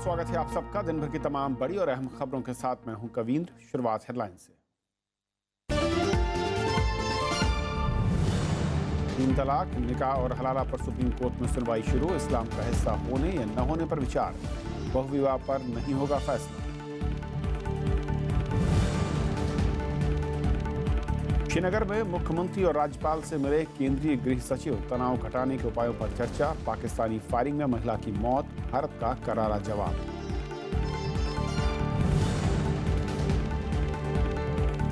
स्वागत है आप सबका। दिन भर की तमाम बड़ी और अहम खबरों के साथ मैं हूं कवींद्र। शुरुआत हेडलाइन से। 3 तलाक, निकाह और हलाला पर सुप्रीम कोर्ट में सुनवाई शुरू। इस्लाम का हिस्सा होने या न होने पर विचार। बहुविवाह पर नहीं होगा फैसला। श्रीनगर में मुख्यमंत्री और राज्यपाल से मिले केंद्रीय गृह सचिव। तनाव घटाने के उपायों पर चर्चा। पाकिस्तानी फायरिंग में महिला की मौत, भारत का करारा जवाब।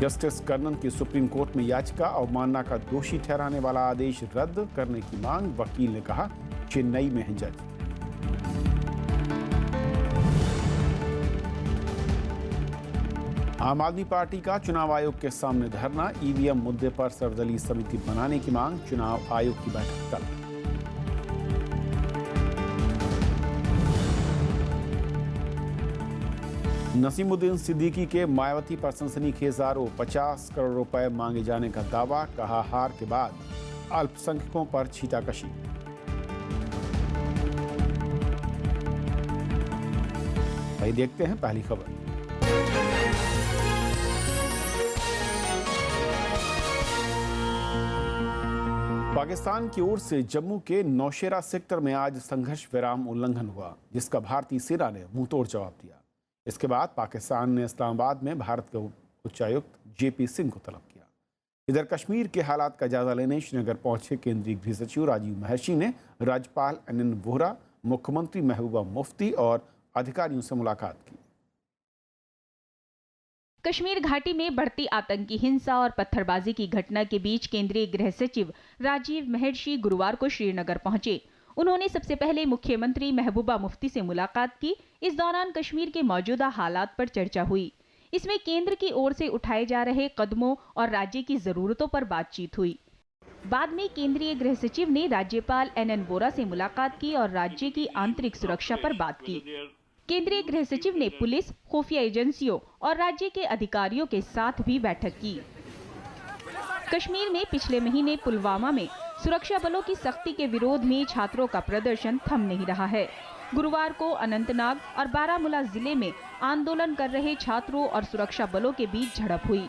जस्टिस कर्णन की सुप्रीम कोर्ट में याचिका। अवमानना का दोषी ठहराने वाला आदेश रद्द करने की मांग। वकील ने कहा चेन्नई में है जज। आम आदमी पार्टी का चुनाव आयोग के सामने धरना। ईवीएम मुद्दे पर सर्वदलीय समिति बनाने की मांग। चुनाव आयोग की बैठक कल। नसीमुद्दीन सिद्दीकी के मायावती पर सनसनीखेज आरोप। 50 करोड़ रुपए मांगे जाने का दावा। कहा हार के बाद अल्पसंख्यकों पर छीटाकशी। वही देखते हैं पहली खबर। पाकिस्तान की ओर से जम्मू के नौशेरा सेक्टर में आज संघर्ष विराम उल्लंघन हुआ, जिसका भारतीय सेना ने मुंहतोड़ जवाब दिया। इसके बाद पाकिस्तान ने इस्लामाबाद में भारत के उच्चायुक्त जेपी सिंह को तलब किया। इधर कश्मीर के हालात का जायजा लेने श्रीनगर पहुंचे केंद्रीय गृह सचिव राजीव महर्षि ने राज्यपाल एनएन वोहरा, मुख्यमंत्री महबूबा मुफ्ती और अधिकारियों से मुलाकात की। कश्मीर घाटी में बढ़ती आतंकी हिंसा और पत्थरबाजी की घटना के बीच केंद्रीय गृह सचिव राजीव महर्षि गुरुवार को श्रीनगर पहुंचे। उन्होंने सबसे पहले मुख्यमंत्री महबूबा मुफ्ती से मुलाकात की। इस दौरान कश्मीर के मौजूदा हालात पर चर्चा हुई। इसमें केंद्र की ओर से उठाए जा रहे कदमों और राज्य की जरूरतों पर बातचीत हुई। बाद में केंद्रीय गृह सचिव ने राज्यपाल एनएन वोहरा से मुलाकात की और राज्य की आंतरिक सुरक्षा पर बात की। केंद्रीय गृह सचिव ने पुलिस, खुफिया एजेंसियों और राज्य के अधिकारियों के साथ भी बैठक की। कश्मीर में पिछले महीने पुलवामा में सुरक्षा बलों की सख्ती के विरोध में छात्रों का प्रदर्शन थम नहीं रहा है। गुरुवार को अनंतनाग और बारामूला जिले में आंदोलन कर रहे छात्रों और सुरक्षा बलों के बीच झड़प हुई।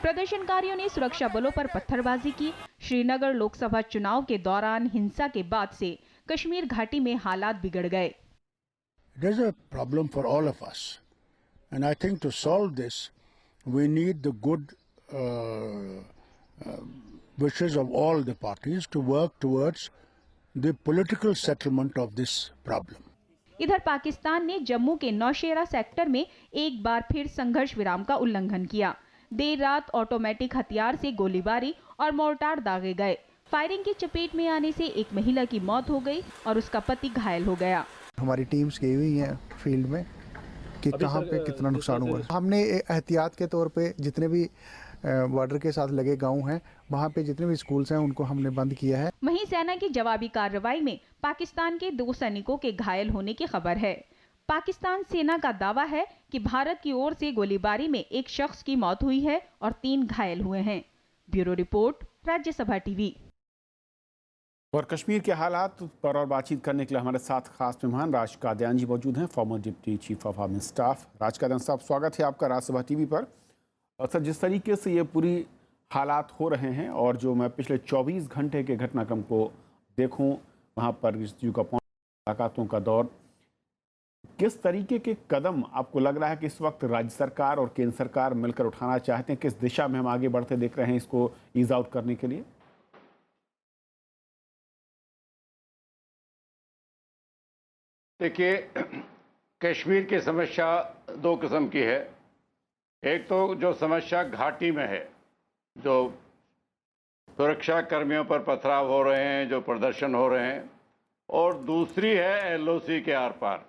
प्रदर्शनकारियों ने सुरक्षा बलों पर पत्थरबाजी की। श्रीनगर लोकसभा चुनाव के दौरान हिंसा के बाद से कश्मीर घाटी में हालात बिगड़ गए। There's a problem for all of us, and I think to solve this, we need the good wishes of all the parties to work towards the political settlement of this problem. इधर पाकिस्तान ने जम्मू के Nowshera sector में एक बार फिर संघर्ष विराम का उल्लंघन किया। देर रात ऑटोमेटिक हथियार से गोलीबारी और मोर्टार दागे गए। फायरिंग की चपेट में आने से एक महिला की मौत हो गई और उसका पति घायल हो गया। हमारी टीम्स गई हुई हैं फील्ड में कि कहां पे कितना नुकसान हुआ। हमने एहतियात के तौर पे जितने भी बॉर्डर के साथ लगे गांव हैं, वहां पे जितने भी स्कूल्स हैं उनको हमने बंद किया है। वहीं सेना की जवाबी कार्रवाई में पाकिस्तान के 2 सैनिकों के घायल होने की खबर है। पाकिस्तान सेना का दावा है कि भारत की ओर से गोलीबारी में एक शख्स की मौत हुई है और 3 घायल हुए हैं। Bureau report, Rajya Sabha TV. और कश्मीर के हालात पर और बातचीत करने के लिए हमारे साथ खास मेहमान राज कादियान जी मौजूद हैं, former deputy chief of army staff. Raj Kadian साहब, स्वागत है आपका राज्यसभा टीवी पर। सर, जिस तरीके से ये पूरी हालात हो रहे हैं और जो मैं पिछले 24 घंटे के घटनाक्रम को देखूं, वहाँ पर का मुलाकातों का दौर, किस तरीके के कदम आपको लग रहा है कि इस वक्त राज्य सरकार और केंद्र सरकार मिलकर उठाना चाहते हैं? किस दिशा में हम आगे बढ़ते देख रहे हैं इसको ईज आउट करने के लिए? देखिए, कश्मीर की समस्या 2 किस्म की है। एक तो जो समस्या घाटी में है, जो सुरक्षा कर्मियों पर पथराव हो रहे हैं, जो प्रदर्शन हो रहे हैं, और दूसरी है एलओसी के आर पार।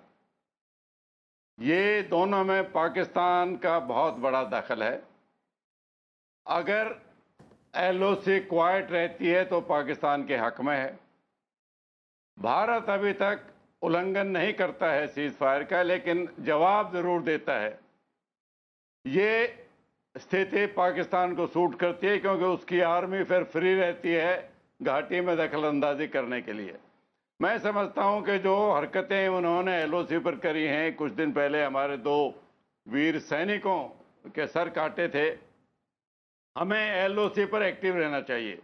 ये दोनों में पाकिस्तान का बहुत बड़ा दखल है। अगर एलओसी क्वाइट रहती है तो पाकिस्तान के हक में है। भारत अभी तक उल्लंघन नहीं करता है सीज फायर का, लेकिन जवाब जरूर देता है। ये स्थिति पाकिस्तान को सूट करती है क्योंकि उसकी आर्मी फिर फ्री रहती है घाटी में दखल अंदाजी करने के लिए। मैं समझता हूं कि जो हरकतें उन्होंने एलओसी पर करी हैं, कुछ दिन पहले हमारे 2 वीर सैनिकों के सर काटे थे, हमें एलओसी पर एक्टिव रहना चाहिए।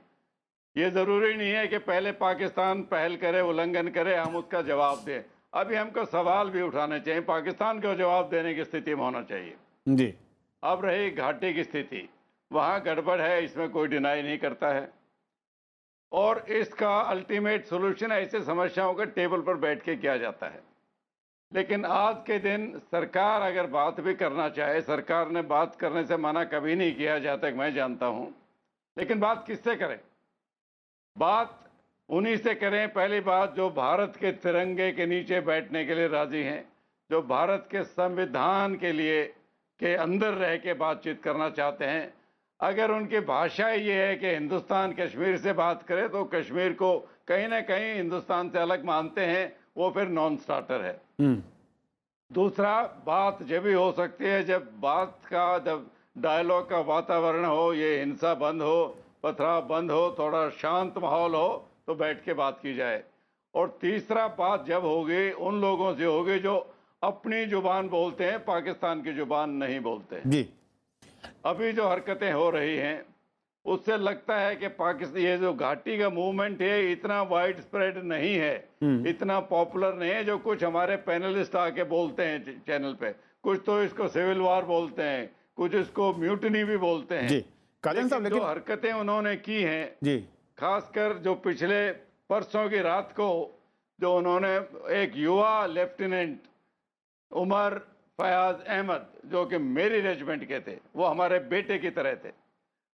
ये ज़रूरी नहीं है कि पहले पाकिस्तान पहल करे, उल्लंघन करे, हम उसका जवाब दें। अभी हमको सवाल भी उठाने चाहिए, पाकिस्तान को जवाब देने की स्थिति में होना चाहिए। जी। अब रही घाटी की स्थिति, वहाँ गड़बड़ है, इसमें कोई डिनाई नहीं करता है, और इसका अल्टीमेट सोल्यूशन ऐसे समस्याओं के टेबल पर बैठ के किया जाता है। लेकिन आज के दिन सरकार अगर बात भी करना चाहे, सरकार ने बात करने से मना कभी नहीं किया जहाँ तक मैं जानता हूँ, लेकिन बात किससे करें? बात उन्हीं से करें, पहली बात जो भारत के तिरंगे के नीचे बैठने के लिए राजी हैं, जो भारत के संविधान के लिए के अंदर रह के बातचीत करना चाहते हैं। अगर उनकी भाषा ये है कि हिंदुस्तान कश्मीर से बात करे, तो कश्मीर को कहीं ना कहीं हिंदुस्तान से अलग मानते हैं, वो फिर नॉन स्टार्टर है। दूसरा, बात जब भी हो सकती है जब डायलॉग का वातावरण हो, ये हिंसा बंद हो, पथराव बंद हो, थोड़ा शांत माहौल हो, तो बैठ के बात की जाए। और तीसरा, बात जब होगी उन लोगों से होगी जो अपनी जुबान बोलते हैं, पाकिस्तान की जुबान नहीं बोलते हैं। जी। अभी जो हरकतें हो रही हैं उससे लगता है कि पाकिस्तान, ये जो घाटी का मूवमेंट है, इतना वाइड स्प्रेड नहीं है, इतना पॉपुलर नहीं है जो कुछ हमारे पैनलिस्ट आके बोलते हैं चैनल पे। कुछ तो इसको सिविल वॉर बोलते हैं, कुछ इसको म्यूटनी भी बोलते हैं। जी कादियान साहब, लेकिन जो हरकतें उन्होंने की हैं, जी, खासकर जो पिछले परसों की रात को जो उन्होंने एक युवा लेफ्टिनेंट उमर फयाज अहमद, जो कि मेरी रेजिमेंट के थे, वो हमारे बेटे की तरह थे,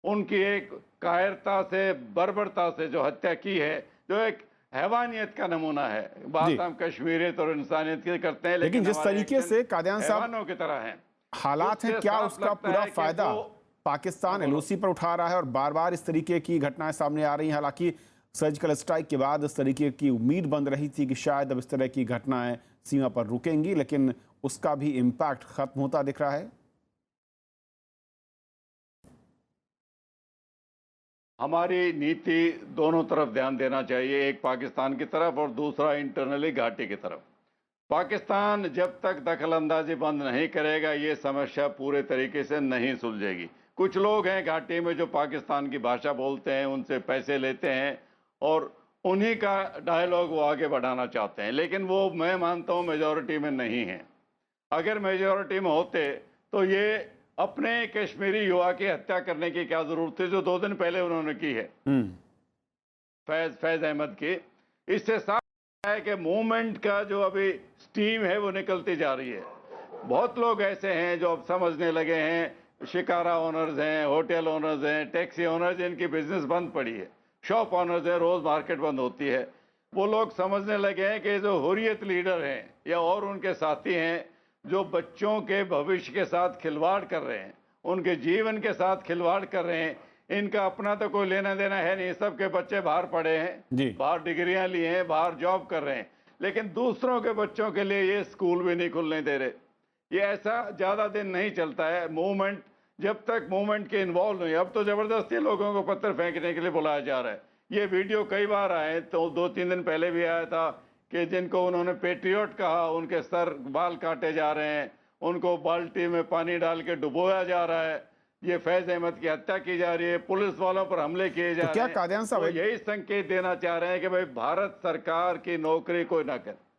उनकी एक कायरता से, बर्बरता से जो हत्या की है, जो एक हैवानियत का नमूना है। बात हम कश्मीरियत और इंसानियत की करते हैं, लेकिन जिस तरीके से कादियान साहब हैवानों की तरह हैं, हालात हैं, क्या उसका पूरा फायदा पाकिस्तान एलओसी पर उठा रहा है? और बार बार इस तरीके की घटनाएं सामने आ रही हैं। हालांकि सर्जिकल स्ट्राइक के बाद इस तरीके की उम्मीद बन रही थी कि शायद अब इस तरह की घटनाएं सीमा पर रुकेंगी, लेकिन उसका भी इम्पैक्ट खत्म होता दिख रहा है। हमारी नीति दोनों तरफ ध्यान देना चाहिए, एक पाकिस्तान की तरफ और दूसरा इंटरनली घाटी की तरफ। पाकिस्तान जब तक दखलंदाजी बंद नहीं करेगा, ये समस्या पूरे तरीके से नहीं सुलझेगी। कुछ लोग हैं घाटी में जो पाकिस्तान की भाषा बोलते हैं, उनसे पैसे लेते हैं और उन्हीं का डायलॉग वो आगे बढ़ाना चाहते हैं, लेकिन वो मैं मानता हूँ मेजॉरिटी में नहीं है। अगर मेजॉरिटी में होते तो ये अपने कश्मीरी युवा की हत्या करने की क्या जरूरत थी, जो 2 दिन पहले उन्होंने की है, फैज अहमद की। इससे साफ है कि मूवमेंट का जो अभी स्टीम है वो निकलती जा रही है। बहुत लोग ऐसे हैं जो अब समझने लगे हैं, शिकारा ओनर्स हैं, होटल ओनर्स हैं, टैक्सी ओनर्स, इनकी बिजनेस बंद पड़ी है, शॉप ओनर्स हैं, रोज मार्केट बंद होती है। वो लोग समझने लगे हैं कि जो हुर्रियत लीडर हैं या और उनके साथी हैं, जो बच्चों के भविष्य के साथ खिलवाड़ कर रहे हैं, उनके जीवन के साथ खिलवाड़ कर रहे हैं, इनका अपना तो कोई लेना देना है नहीं। सबके बच्चे बाहर पढ़े हैं, बाहर डिग्रियां लिए हैं, बाहर जॉब कर रहे हैं, लेकिन दूसरों के बच्चों के लिए ये स्कूल भी नहीं खुलने दे रहे। ये ऐसा ज़्यादा दिन नहीं चलता है मूवमेंट, जब तक मूवमेंट के इन्वॉल्व नहीं। अब तो ज़बरदस्ती लोगों को पत्थर फेंकने के लिए बुलाया जा रहा है। ये वीडियो कई बार आए, तो 2-3 दिन पहले भी आया था कि जिनको उन्होंने पेट्रियट कहा, उनके सर बाल काटे जा रहे हैं, उनको बाल्टी में पानी डाल के डुबोया जा रहा है, ये फैज अहमद की हत्या की जा रही है, पुलिस वालों पर हमले किए जा रहे हैं। क्या कादियान साहब यही संकेत देना चाह रहे हैं कि भाई भारत सरकार की नौकरी कोई ना करे।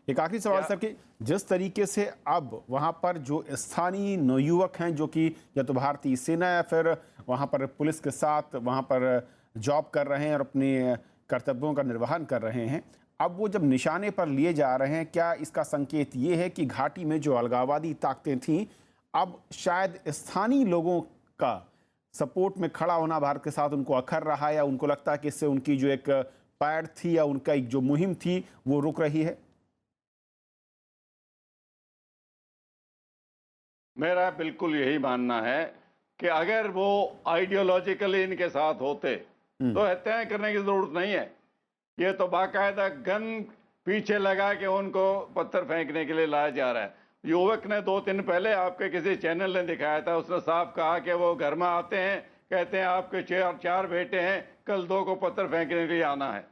एक आखिरी सवाल सर कि जिस तरीके से अब वहां पर जो स्थानीय नवयुवक हैं, जो कि या तो भारतीय सेना या फिर वहां पर पुलिस के साथ वहां पर जॉब कर रहे हैं और अपने कर्तव्यों का निर्वहन कर रहे हैं, अब वो जब निशाने पर लिए जा रहे हैं, क्या इसका संकेत ये है कि घाटी में जो अलगाववादी ताकतें थीं, अब शायद स्थानीय लोगों का सपोर्ट में खड़ा होना भारत के साथ उनको अखर रहा है, या उनको लगता है कि इससे उनकी जो एक पैड़ थी या उनका एक जो मुहिम थी वो रुक रही है? मेरा बिल्कुल यही मानना है कि अगर वो आइडियोलॉजिकली इनके साथ होते तो हत्याएं करने की जरूरत नहीं है। ये तो बाकायदा गन पीछे लगा के उनको पत्थर फेंकने के लिए लाया जा रहा है। युवक ने 2 दिन पहले आपके किसी चैनल ने दिखाया था, उसने साफ कहा कि वो घर में आते हैं, कहते हैं आपके 4 बेटे हैं, कल 2 को पत्थर फेंकने के लिए आना है।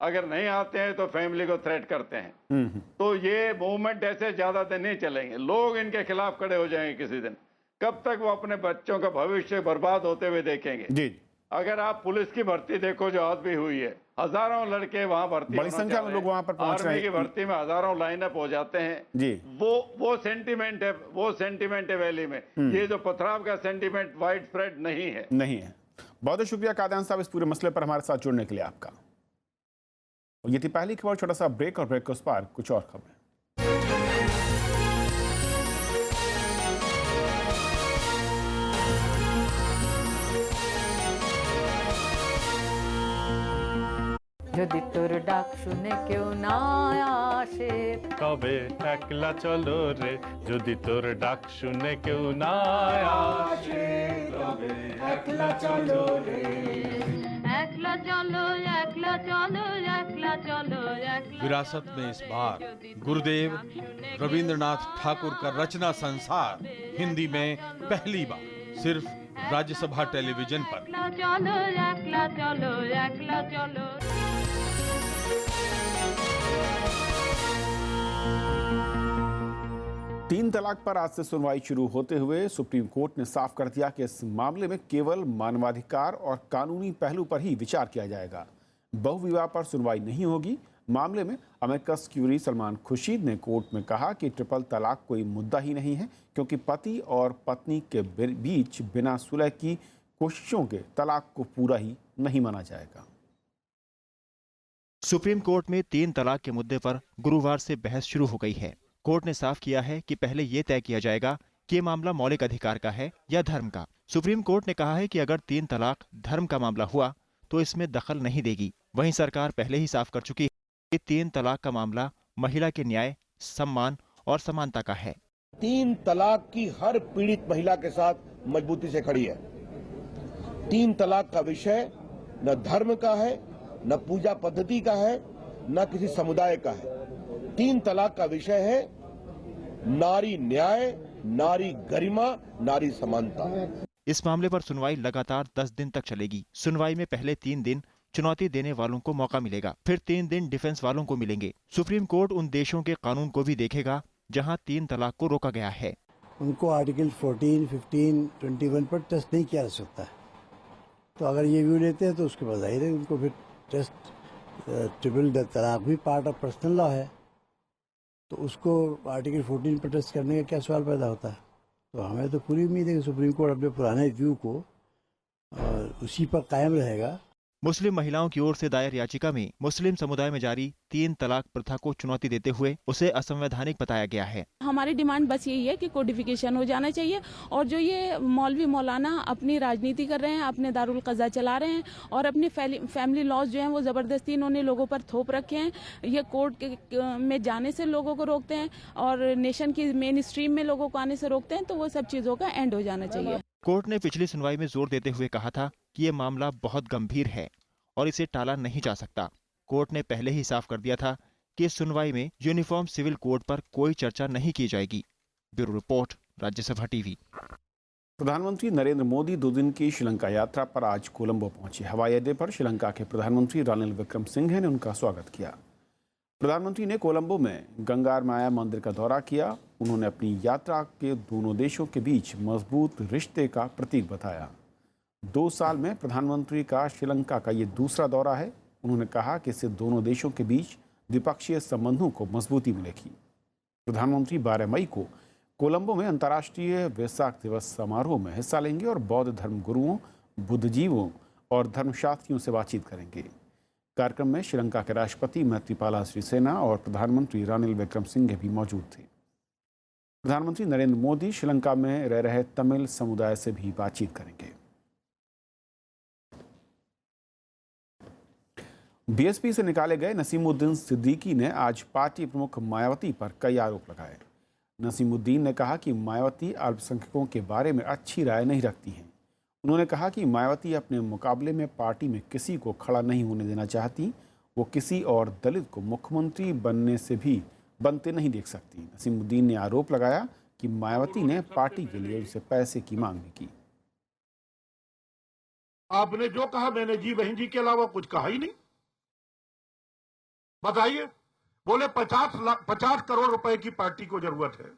अगर नहीं आते हैं तो फैमिली को थ्रेट करते हैं। तो ये मूवमेंट ऐसे ज्यादा दिन नहीं चलेंगे, लोग इनके खिलाफ खड़े हो जाएंगे किसी दिन। कब तक वो अपने बच्चों का भविष्य बर्बाद होते हुए देखेंगे? जी। अगर आप पुलिस की भर्ती देखो जो आज भी हुई है, हजारों लड़के वहां भर्ती, बड़ी संख्या में लोग वहां पर पहुंच रहे हैं। आर्मी की भर्ती में हजारों लाइनअप हो जाते हैं जी। वो सेंटिमेंट है वैली में। ये जो पथराव का सेंटिमेंट वाइड स्प्रेड नहीं है। बहुत शुक्रिया कादयान साहब इस पूरे मसले पर हमारे साथ जुड़ने के लिए आपका। ये थी पहली खबर, छोटा सा ब्रेक, और ब्रेक के उस पार कुछ और खबरें। যদি তোর ডাক শুনে কেউ না আসে তবে একলা চলো রে, যদি তোর ডাক শুনে কেউ না আসে তবে একলা চলো রে, একলা চলো একলা চলো একলা चलो विरासत में इस बार गुरुदेव रविंद्रनाथ ठाकुर का रचना संसार हिंदी में पहली बार सिर्फ राज्यसभा टेलीविजन पर। चलो 3 तलाक पर आज से सुनवाई शुरू होते हुए सुप्रीम कोर्ट ने साफ कर दिया कि इस मामले में केवल मानवाधिकार और कानूनी पहलू पर ही विचार किया जाएगा। बहुविवाह पर सुनवाई नहीं होगी। मामले में अमिकस क्यूरी सलमान खुर्शीद ने कोर्ट में कहा कि ट्रिपल तलाक कोई मुद्दा ही नहीं है, क्योंकि पति और पत्नी के बीच बिना सुलह की कोशिशों के तलाक को पूरा ही नहीं माना जाएगा। सुप्रीम कोर्ट में 3 तलाक के मुद्दे पर गुरुवार से बहस शुरू हो गई है। कोर्ट ने साफ किया है कि पहले ये तय किया जाएगा कि ये मामला मौलिक अधिकार का है या धर्म का। सुप्रीम कोर्ट ने कहा है कि अगर 3 तलाक धर्म का मामला हुआ तो इसमें दखल नहीं देगी। वहीं सरकार पहले ही साफ कर चुकी है कि 3 तलाक का मामला महिला के न्याय, सम्मान और समानता का है। 3 तलाक की हर पीड़ित महिला के साथ मजबूती से खड़ी है। 3 तलाक का विषय न धर्म का है, न पूजा पद्धति का है, न किसी समुदाय का है। 3 तलाक का विषय है नारी न्याय, नारी गरिमा, नारी समानता। इस मामले पर सुनवाई लगातार 10 दिन तक चलेगी। सुनवाई में पहले 3 दिन चुनौती देने वालों को मौका मिलेगा, फिर 3 दिन डिफेंस वालों को मिलेंगे। सुप्रीम कोर्ट उन देशों के कानून को भी देखेगा जहां 3 तलाक को रोका गया है। उनको आर्टिकल 14, 15, 21 पर टेस्ट नहीं किया जा सकता है, तो अगर ये व्यू लेते हैं तो उसके बाद जाहिर है उनको फिर टेस्ट ट्रिपल तलाक भी पार्ट ऑफ पर्सनल लॉ है, तो उसको आर्टिकल 14 पर टेस्ट करने का क्या सवाल पैदा होता है। तो हमें तो पूरी उम्मीद है कि सुप्रीम कोर्ट अपने पुराने व्यू को उसी पर कायम रहेगा। मुस्लिम महिलाओं की ओर से दायर याचिका में मुस्लिम समुदाय में जारी 3 तलाक प्रथा को चुनौती देते हुए उसे असंवैधानिक बताया गया है। हमारी डिमांड बस यही है कि कोडिफिकेशन हो जाना चाहिए, और जो ये मौलवी मौलाना अपनी राजनीति कर रहे हैं, अपने दारुल कज़ा चला रहे हैं और अपने फैमिली लॉज जो हैं वो जबरदस्ती इन्होंने लोगों पर थोप रखे हैं। ये कोर्ट में जाने से लोगों को रोकते हैं और नेशन की मेन स्ट्रीम में लोगों को आने से रोकते हैं, तो वो सब चीजों का एंड हो जाना चाहिए। कोर्ट ने पिछली सुनवाई में जोर देते हुए कहा था कि ये मामला बहुत गंभीर है और इसे टाला नहीं जा सकता। कोर्ट ने पहले ही साफ कर दिया था कि इस सुनवाई में यूनिफॉर्म सिविल कोड पर कोई चर्चा नहीं की जाएगी। Bureau report, Rajya Sabha TV. प्रधानमंत्री नरेंद्र मोदी 2 दिन की श्रीलंका यात्रा पर आज कोलंबो पहुंचे। हवाई अड्डे पर श्रीलंका के प्रधानमंत्री रानिल विक्रमसिंघे ने उनका स्वागत किया। प्रधानमंत्री ने कोलंबो में गंगार माया मंदिर का दौरा किया। उन्होंने अपनी यात्रा के दोनों देशों के बीच मजबूत रिश्ते का प्रतीक बताया। 2 साल में प्रधानमंत्री का श्रीलंका का ये दूसरा दौरा है। उन्होंने कहा कि इससे दोनों देशों के बीच द्विपक्षीय संबंधों को मजबूती मिलेगी। प्रधानमंत्री 12 मई को कोलंबो में अंतर्राष्ट्रीय वेसाक दिवस समारोह में हिस्सा लेंगे और बौद्ध धर्म गुरुओं, बुद्धिजीवियों और धर्मशास्त्रियों से बातचीत करेंगे। कार्यक्रम में श्रीलंका के राष्ट्रपति मैत्रीपाला सिरिसेना और प्रधानमंत्री रानिल विक्रमसिंघे भी मौजूद थे। प्रधानमंत्री नरेंद्र मोदी श्रीलंका में रह रहे तमिल समुदाय से भी बातचीत करेंगे। बीएसपी से निकाले गए नसीमुद्दीन सिद्दीकी ने आज पार्टी प्रमुख मायावती पर कई आरोप लगाए। नसीमुद्दीन ने कहा कि मायावती अल्पसंख्यकों के बारे में अच्छी राय नहीं रखती हैं। उन्होंने कहा कि मायावती अपने मुकाबले में पार्टी में किसी को खड़ा नहीं होने देना चाहती। वो किसी और दलित को मुख्यमंत्री बनते नहीं देख सकती। नसीमुद्दीन ने आरोप लगाया कि मायावती ने पार्टी के लिए उनसे पैसे की मांग भी की। आपने जो कहा मैंने जी बहन जी के अलावा कुछ कहा ही नहीं। बताइए, बोले 50 करोड़ रुपए की पार्टी को जरूरत है।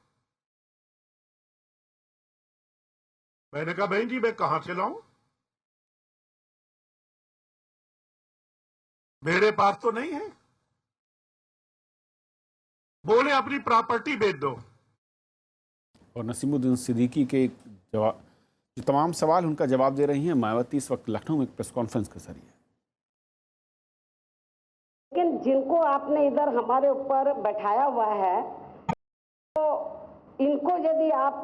मैंने कहा बहन जी मैं कहां से लाऊं, मेरे पास तो नहीं है। बोले अपनी प्रॉपर्टी बेच दो। और नसीमुद्दीन सिद्दीकी के जवाब, जो तमाम सवाल उनका जवाब दे रही हैं मायावती इस वक्त लखनऊ में एक प्रेस कॉन्फ्रेंस के जरिए। लेकिन जिनको आपने इधर हमारे ऊपर बैठाया हुआ है, तो इनको यदि आप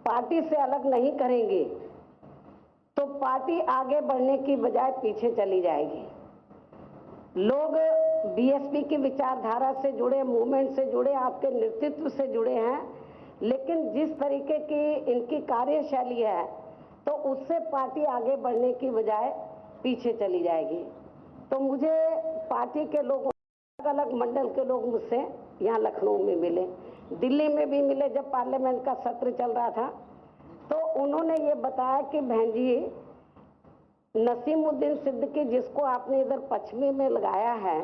पार्टी से अलग नहीं करेंगे तो पार्टी आगे बढ़ने की बजाय पीछे चली जाएगी। लोग बीएसपी की विचारधारा से जुड़े, मूवमेंट से जुड़े, आपके नेतृत्व से जुड़े हैं, लेकिन जिस तरीके की इनकी कार्यशैली है तो उससे पार्टी आगे बढ़ने की बजाय पीछे चली जाएगी। तो मुझे पार्टी के लोग, अलग अलग मंडल के लोग मुझसे यहाँ लखनऊ में मिले, दिल्ली में भी मिले। जब पार्लियामेंट का सत्र चल रहा था तो उन्होंने ये बताया कि बहन जी नसीमुद्दीन सिद्दीकी जिसको आपने इधर पश्चिमी में लगाया है,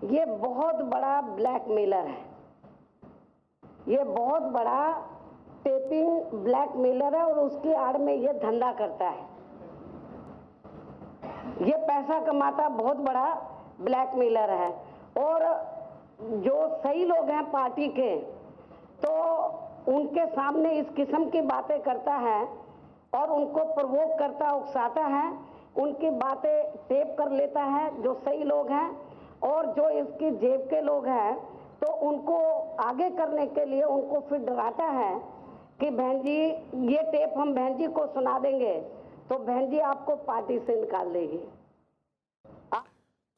ये बहुत बड़ा ब्लैकमेलर है, ये बहुत बड़ा टेपिंग ब्लैकमेलर है और उसकी आड़ में ये धंधा करता है, ये पैसा कमाता बहुत बड़ा ब्लैकमेलर है। और जो सही लोग हैं पार्टी के, तो उनके सामने इस किस्म की बातें करता है और उनको प्रवोक करता, उकसाता है, उनकी बातें टेप कर लेता है जो सही लोग हैं, और जो इसकी जेब के लोग हैं तो उनको आगे करने के लिए उनको फिर डराता है कि बहन जी ये टेप हम बहन जी को सुना देंगे तो बहन जी आपको पार्टी से निकाल देगी।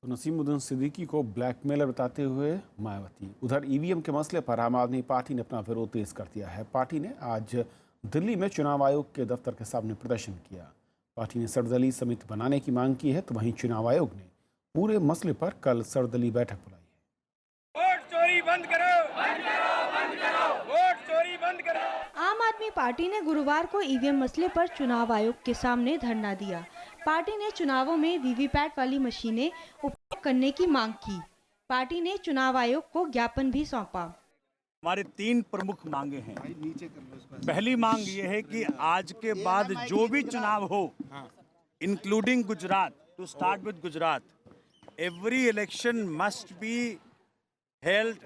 तो नसीमुद्दीन सिद्दीकी को ब्लैकमेलर बताते हुए मायावती। उधर ईवीएम के मसले पर आम आदमी पार्टी ने अपना विरोध तेज कर दिया है। पार्टी ने आज दिल्ली में चुनाव आयोग के दफ्तर के सामने प्रदर्शन किया। पार्टी ने सर्वदलीय समिति बनाने की मांग की है, तो वहीं चुनाव आयोग ने पूरे मसले पर कल सर्वदलीय बैठक बुलाई है। वोट चोरी बंद करो, बंद करो, बंद करो, वोट चोरी बंद करो। आम आदमी पार्टी ने गुरुवार को ईवीएम मसले पर चुनाव आयोग के सामने धरना दिया। पार्टी ने चुनावों में वीवीपैट वाली मशीनें उपयोग करने की मांग की। पार्टी ने चुनाव आयोग को ज्ञापन भी सौंपा। हमारे 3 प्रमुख मांगे हैं। पहली मांग ये है कि आज के बाद जो भी चुनाव हो, including Gujarat, to start with Gujarat, every election must be held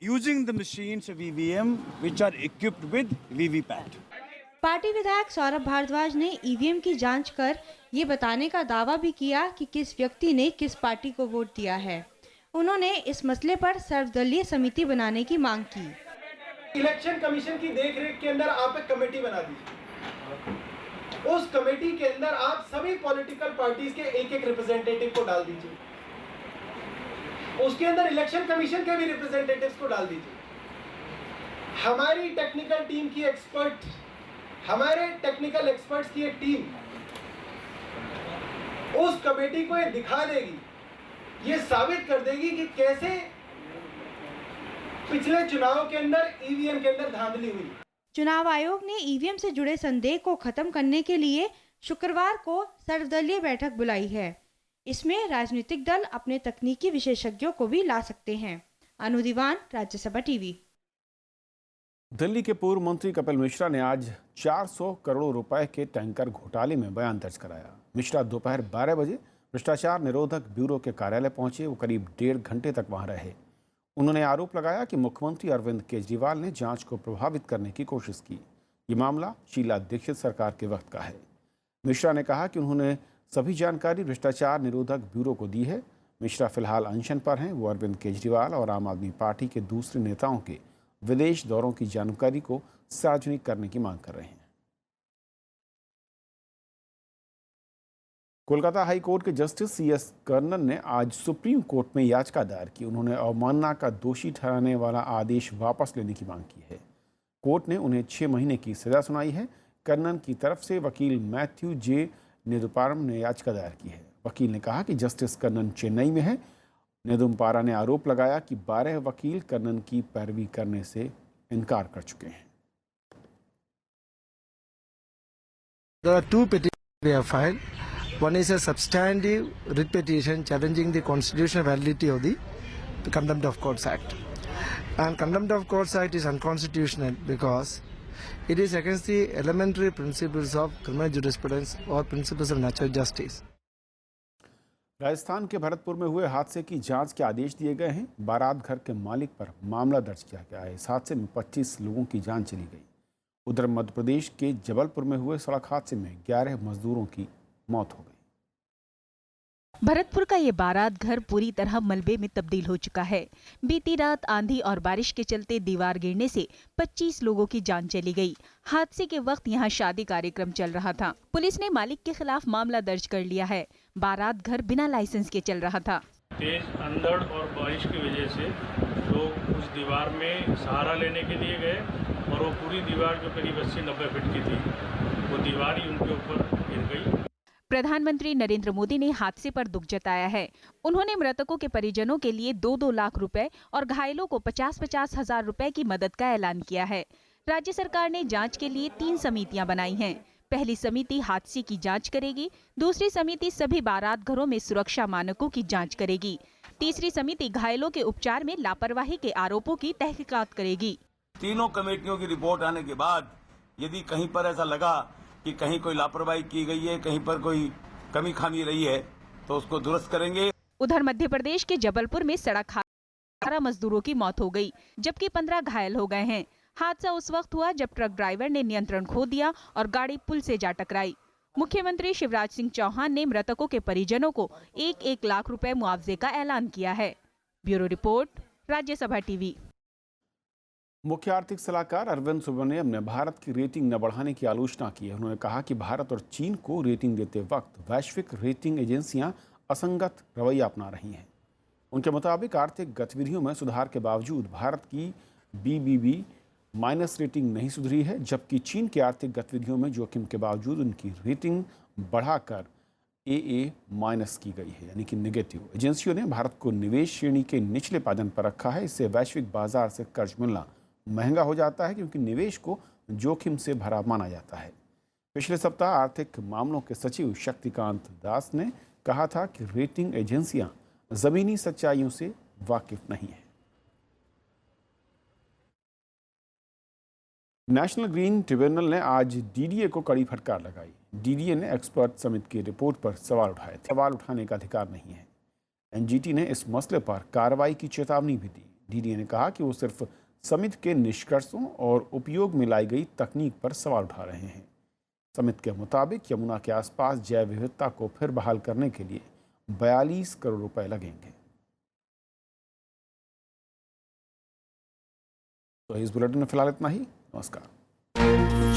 using the machines EVM which are equipped with VVPAT. Party विधायक सौरभ भारद्वाज ने ईवीएम की जांच कर ये बताने का दावा भी किया कि किस व्यक्ति ने किस पार्टी को वोट दिया है। उन्होंने इस मसले पर सर्वदलीय समिति बनाने की मांग की। इलेक्शन कमीशन की देखरेख के अंदर आप एक कमेटी बना दीजिए, उस कमेटी के अंदर आप सभी पॉलिटिकल पार्टीज के एक रिप्रेजेंटेटिव को डाल दीजिए, उसके अंदर इलेक्शन कमीशन के भी रिप्रेजेंटेटिव्स को डाल दीजिए। हमारी टेक्निकल टीम की हमारे टेक्निकल एक्सपर्ट्स की एक टीम उस कमेटी को ये दिखा देगी, ये साबित कर देगी कि कैसे पिछले चुनाव के अंदर ईवीएम के अंदर धांधली हुई। चुनाव आयोग ने ईवीएम से जुड़े संदेह को खत्म करने के लिए शुक्रवार को सर्वदलीय बैठक बुलाई है। इसमें राजनीतिक दल अपने तकनीकी विशेषज्ञों को भी ला सकते हैं। अनु दीवान, राज्यसभा टीवी। दिल्ली के पूर्व मंत्री कपिल मिश्रा ने आज 400 करोड़ रुपए के टैंकर घोटाले में बयान दर्ज कराया। मिश्रा दोपहर 12 बजे भ्रष्टाचार निरोधक ब्यूरो के कार्यालय पहुंचे। वो करीब 1.5 घंटे तक वहां रहे। उन्होंने आरोप लगाया कि मुख्यमंत्री अरविंद केजरीवाल ने जांच को प्रभावित करने की कोशिश की। ये मामला शीला दीक्षित सरकार के वक्त का है। मिश्रा ने कहा कि उन्होंने सभी जानकारी भ्रष्टाचार निरोधक ब्यूरो को दी है। मिश्रा फिलहाल अनशन पर हैं। वो अरविंद केजरीवाल और आम आदमी पार्टी के दूसरे नेताओं के विदेश दौरों की जानकारी को सार्वजनिक करने की मांग कर रहे हैं। कोलकाता हाई कोर्ट के जस्टिस CS कर्नन ने आज सुप्रीम कोर्ट में याचिका दायर की। उन्होंने अवमानना का दोषी ठहराने वाला आदेश वापस लेने की मांग की है। कोर्ट ने उन्हें 6 महीने की सजा सुनाई है। कर्नन की तरफ से वकील मैथ्यू जे नेदुम्पारम ने याचिका दायर की है। वकील ने कहा कि जस्टिस कर्नन चेन्नई में है। नेदुम्पारा ने आरोप लगाया कि 12 वकील कर्नन की पैरवी करने से इनकार कर चुके हैं। There are 2 petitions they have filed. One is a substantive writ petition challenging the constitutional validity of the Contempt of Courts Act. And Contempt of Courts Act is unconstitutional because it is against the elementary principles of criminal jurisprudence or principles of natural justice. Rajasthan के भरतपुर में हुए हादसे की जांच के आदेश दिए गए हैं। बारात घर के मालिक पर मामला दर्ज किया गया है। इस हादसे में 25 लोगों की जान चली गई। उधर मध्य प्रदेश के जबलपुर में हुए सड़क हादसे में 11 मजदूरों की मौत हो गई। भरतपुर का ये बारात घर पूरी तरह मलबे में तब्दील हो चुका है। बीती रात आंधी और बारिश के चलते दीवार गिरने से 25 लोगों की जान चली गई। हादसे के वक्त यहाँ शादी कार्यक्रम चल रहा था। पुलिस ने मालिक के खिलाफ मामला दर्ज कर लिया है। बारात घर बिना लाइसेंस के चल रहा था। तेज अंधड़ और बारिश की वजह से लोग उस दीवार में सहारा लेने के लिए गए और वो पूरी दीवार जो करीब 80-90 फीट की थी, वो दीवार ही उनके ऊपर गिर गई। प्रधानमंत्री नरेंद्र मोदी ने हादसे पर दुख जताया है। उन्होंने मृतकों के परिजनों के लिए 2-2 लाख रुपए और घायलों को 50-50 हजार रुपए की मदद का ऐलान किया है। राज्य सरकार ने जांच के लिए 3 समितियां बनाई हैं। पहली समिति हादसे की जांच करेगी, दूसरी समिति सभी बारात घरों में सुरक्षा मानकों की जांच करेगी, तीसरी समिति घायलों के उपचार में लापरवाही के आरोपों की तहकीकात करेगी। तीनों कमेटियों की रिपोर्ट आने के बाद यदि कहीं पर ऐसा लगा कि कहीं कोई लापरवाही की गई है, कहीं पर कोई कमी खामी रही है, तो उसको दुरुस्त करेंगे। उधर मध्य प्रदेश के जबलपुर में सड़क हादसे 18 मजदूरों की मौत हो गई, जबकि 15 घायल हो गए हैं। हादसा उस वक्त हुआ जब ट्रक ड्राइवर ने नियंत्रण खो दिया और गाड़ी पुल से जा टकराई। मुख्यमंत्री शिवराज सिंह चौहान ने मृतकों के परिजनों को 1-1 लाख रुपए मुआवजे का ऐलान किया है। Bureau report, Rajya Sabha TV. मुख्य आर्थिक सलाहकार अरविंद सुब्रमण्यम ने भारत की रेटिंग न बढ़ाने की आलोचना की है। उन्होंने कहा कि भारत और चीन को रेटिंग देते वक्त वैश्विक रेटिंग एजेंसियां असंगत रवैया अपना रही हैं। उनके मुताबिक आर्थिक गतिविधियों में सुधार के बावजूद भारत की BBB- रेटिंग नहीं सुधरी है, जबकि चीन की आर्थिक गतिविधियों में जोखिम के बावजूद उनकी रेटिंग बढ़ाकर AA- की गई है, यानी कि नेगेटिव। एजेंसियों ने भारत को निवेश श्रेणी के निचले पायदान पर रखा है। इससे वैश्विक बाजार से कर्ज मिलना महंगा हो जाता है, क्योंकि निवेश को जोखिम से भरा माना जाता है। पिछले सप्ताह आर्थिक मामलों के सचिव शक्तिकांत दास ने कहा था कि रेटिंग एजेंसियां जमीनी सच्चाइयों से वाकिफ नहीं है। नेशनल ग्रीन ट्रिब्यूनल ने आज DDA को कड़ी फटकार लगाई। DDA ने एक्सपर्ट समिति की रिपोर्ट पर सवाल उठाए थे। सवाल उठाने का अधिकार नहीं है। NGT ने इस मसले पर कार्रवाई की चेतावनी भी दी। DDA ने कहा कि वो सिर्फ समिति के निष्कर्षों और उपयोग में लाई गई तकनीक पर सवाल उठा रहे हैं। समिति के मुताबिक यमुना के आसपास जैव विविधता को फिर बहाल करने के लिए 42 करोड़ रुपए लगेंगे। तो इस बुलेटिन में फिलहाल इतना ही। नमस्कार।